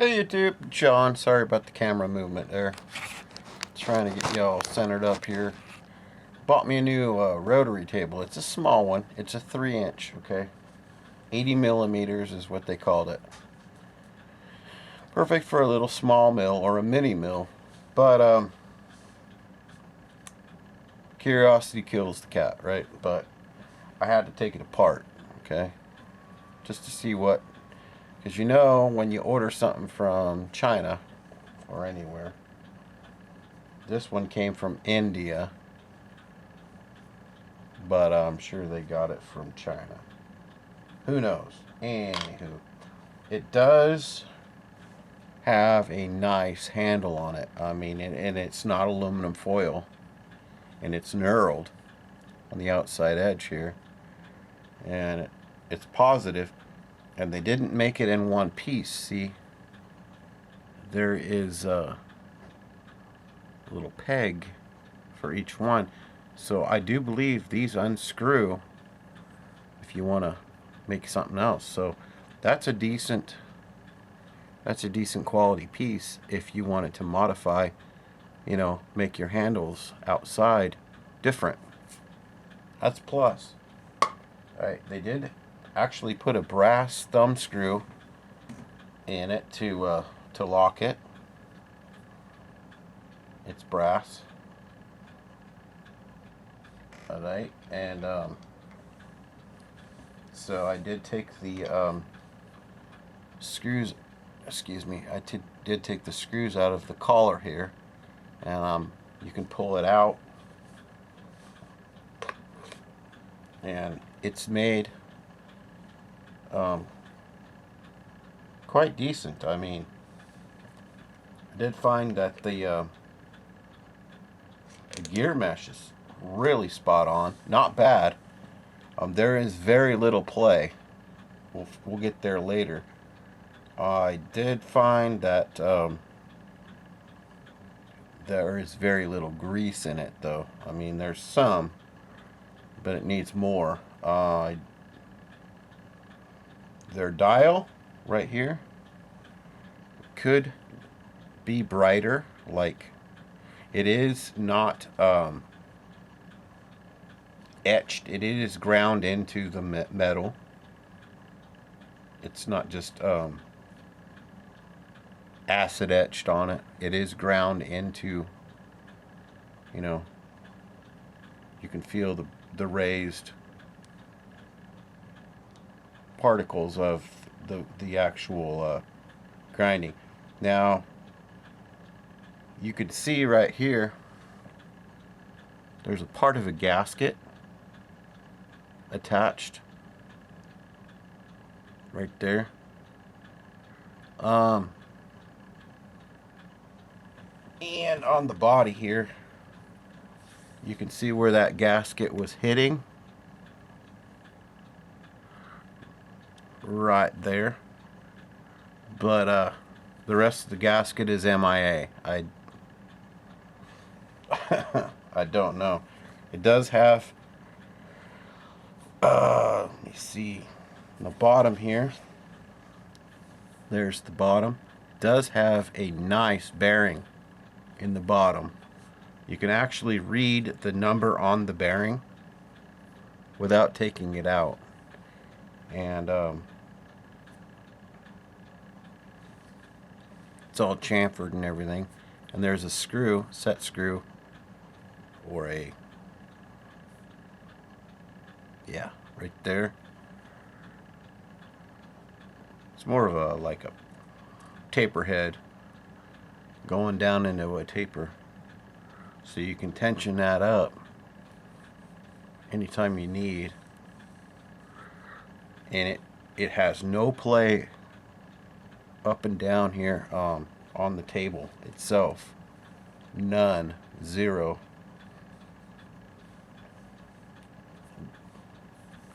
Hey YouTube, John. Sorry about the camera movement there. Trying to get y'all centered up here. Bought me a new rotary table. It's a small one. It's a 3-inch, okay? 80 millimeters is what they called it. Perfect for a little small mill or a mini mill. But curiosity kills the cat, right? But I had to take it apart, okay? Just to see what, because you know when you order something from China or anywhere, this one came from India, but I'm sure they got it from China. Who knows? Anywho, it does have a nice handle on it. I mean, and it's not aluminum foil, and it's knurled on the outside edge here, and it's positive. And they didn't make it in one piece. See, there is a little peg for each one. So I do believe these unscrew if you want to make something else. So that's a decent quality piece if you wanted to modify, you know, make your handles outside different. That's plus. Alright, they did actually put a brass thumb screw in it to lock it. It's brass. Alright, and so I did take the screws, excuse me, I did take the screws out of the collar here, and you can pull it out, and it's made quite decent. I mean, I did find that the gear mesh is really spot on. Not bad. There is very little play. We'll get there later. I did find that there is very little grease in it, though. I mean, there's some, but it needs more. Their dial right here could be brighter. Like, it is not etched. It is ground into the metal. It's not just acid etched on it. It is ground into, you know, you can feel the raised particles of the actual grinding. Now you could see right here there's a part of a gasket attached right there. And on the body here you can see where that gasket was hitting. Right there. But the rest of the gasket is MIA. I don't know. It does have let me see, on the bottom here, there's the bottom. It does have a nice bearing in the bottom. You can actually read the number on the bearing without taking it out. And it's all chamfered and everything. And there's a screw, set screw, or a, yeah, right there. It's more of a, like a taper head going down into a taper. So you can tension that up anytime you need. And it has no play up and down here on the table itself. None. Zero.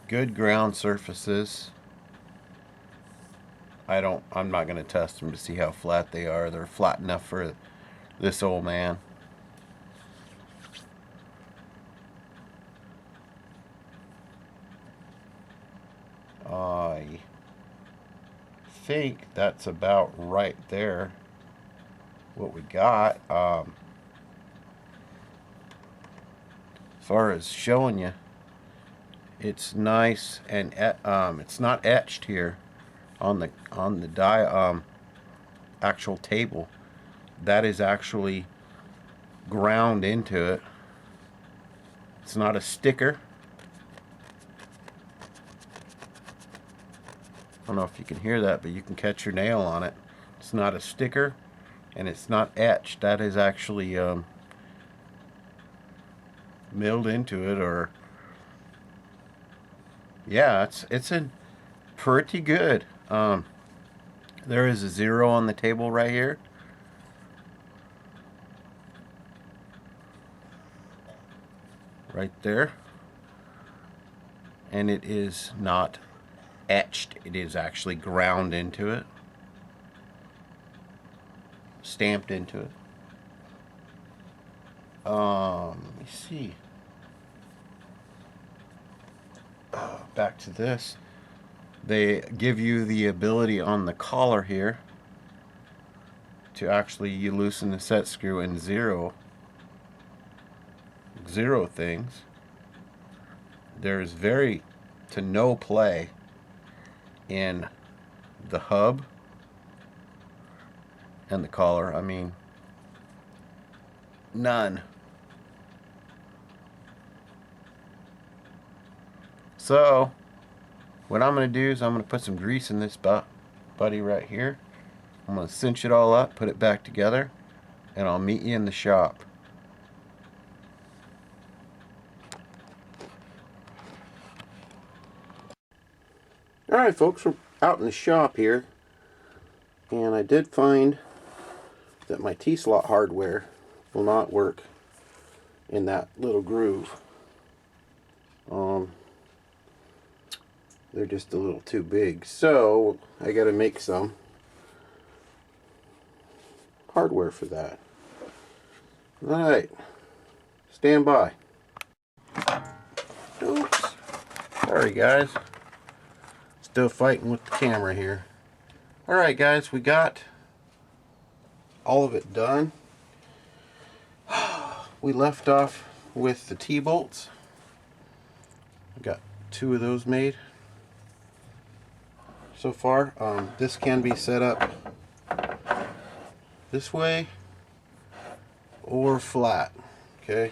Good ground surfaces. I'm not going to test them to see how flat they are. They're flat enough for this old man. I think that's about right there what we got. As far as showing you, it's nice, and it's not etched here on the actual table. That is actually ground into it. It's not a sticker. I don't know if you can hear that, but you can catch your nail on it. It's not a sticker, and it's not etched. That is actually milled into it, or yeah, it's in pretty good. There is a 0 on the table right here. Right there. And it is not etched. It is actually ground into it. Stamped into it. Let me see. Back to this. They give you the ability on the collar here to actually you loosen the set screw and zero things. There's very to no play in the hub and the collar. I mean, none. So what I'm going to do is I'm going to put some grease in this buddy right here. I'm going to cinch it all up, put it back together, and I'll meet you in the shop. Alright folks, we're out in the shop here, and I did find that my T-slot hardware will not work in that little groove. They're just a little too big, so I gotta make some hardware for that. Alright, stand by. Oops, sorry guys, still fighting with the camera here. Alright guys, we got all of it done. We left off with the T-bolts. We got 2 of those made so far. This can be set up this way or flat, okay,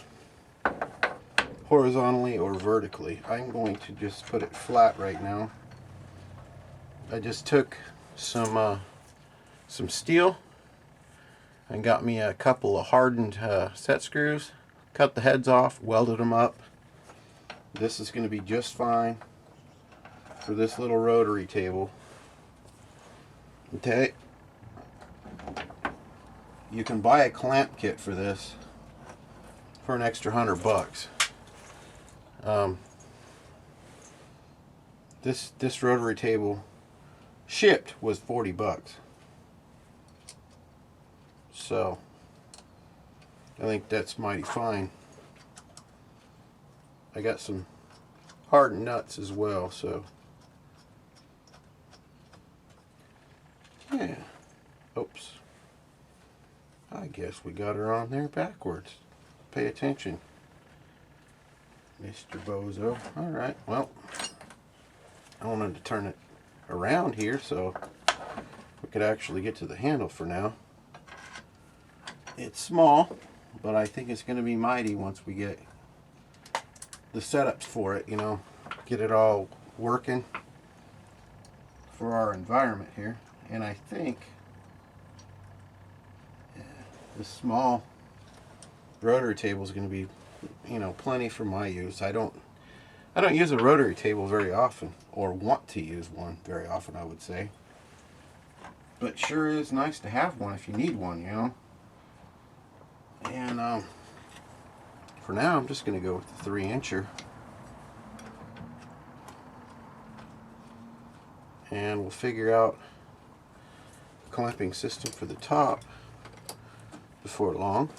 horizontally or vertically. I'm going to just put it flat right now. I just took some steel and got me a couple of hardened set screws, cut the heads off, welded them up. This is going to be just fine for this little rotary table. Okay, you can buy a clamp kit for this for an extra $100. This rotary table shipped was $40. So I think that's mighty fine. I got some hardened nuts as well, so yeah. Oops. I guess we got her on there backwards. Pay attention, Mr. Bozo. Alright, well, I wanted to turn it around here so we could actually get to the handle for now. It's small, but I think it's going to be mighty once we get the setups for it, you know, get it all working for our environment here. And I think this small rotary table is going to be, you know, plenty for my use. I don't use a rotary table very often, or want to use one very often, I would say. But sure is nice to have one if you need one, you know. And for now, I'm just going to go with the 3-incher. And we'll figure out a clamping system for the top before long.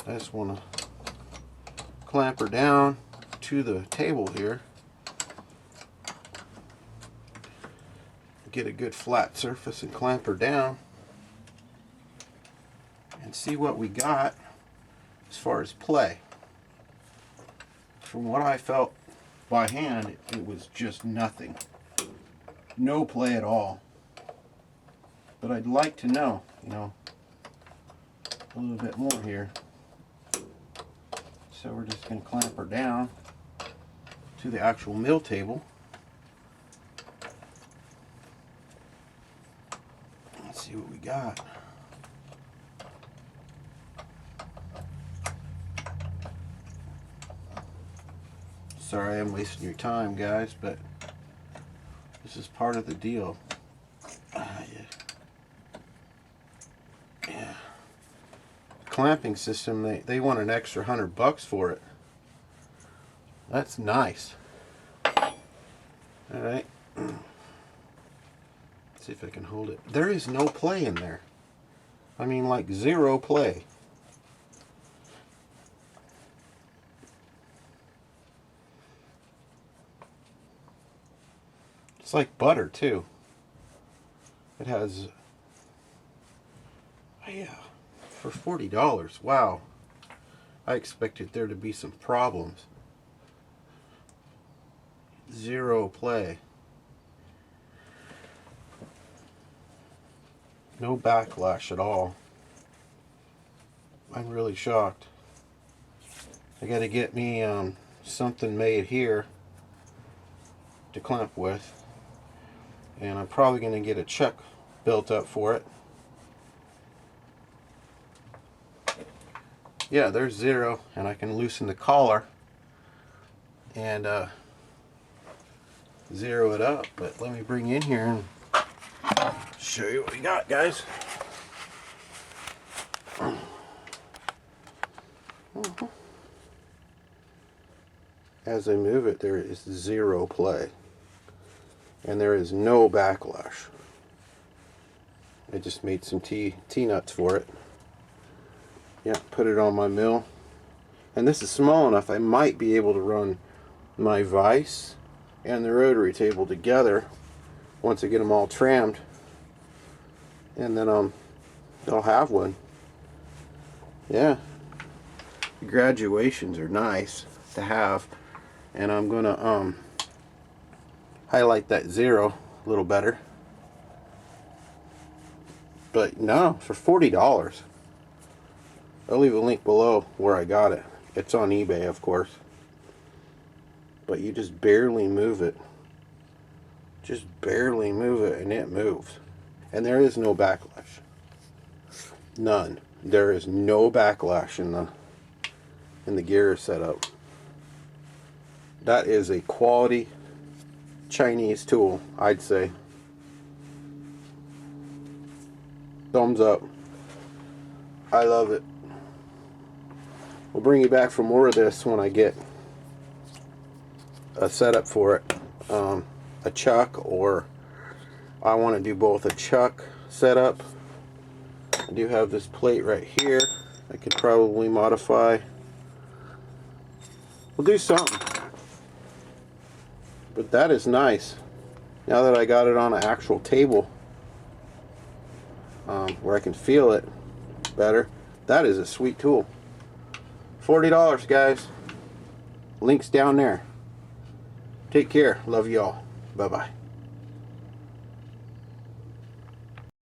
I just want to clamp her down to the table here. get a good flat surface and clamp her down and see what we got as far as play. From what I felt by hand, it was just nothing. No play at all. But I'd like to know, you know, a little bit more here. So we're just going to clamp her down to the actual mill table. Let's see what we got. Sorry I'm wasting your time, guys, but this is part of the deal. Yeah. Clamping system, they want an extra $100 for it. That's nice. Alright. Let's see if I can hold it. There is no play in there. I mean, like zero play. It's like butter too. It has, yeah, for $40. Wow. I expected there to be some problems. Zero play. No backlash at all. I'm really shocked. I gotta get me something made here to clamp with. And I'm probably going to get a chuck built up for it. Yeah, there's zero, and I can loosen the collar and zero it up. But let me bring you in here and show you what we got, guys. As I move it, there is zero play. And there is no backlash. I just made some T-nuts for it. Yeah, put it on my mill. And this is small enough I might be able to run my vise and the rotary table together once I get them all trimmed. And then I'll have one. Yeah. Graduations are nice to have. And I'm gonna highlight that zero a little better. But no, for $40. I'll leave a link below where I got it. It's on eBay, of course. But you just barely move it. Just barely move it and it moves. And there is no backlash. None. There is no backlash in the gear setup. That is a quality Chinese tool, I'd say. Thumbs up. I love it. We'll bring you back for more of this when I get a setup for it. A chuck, or I want to do both a chuck setup. I do have this plate right here I could probably modify. We'll do something. But that is nice. Now that I got it on an actual table where I can feel it better, that is a sweet tool. $40, guys. Links down there. Take care. Love y'all. Bye-bye.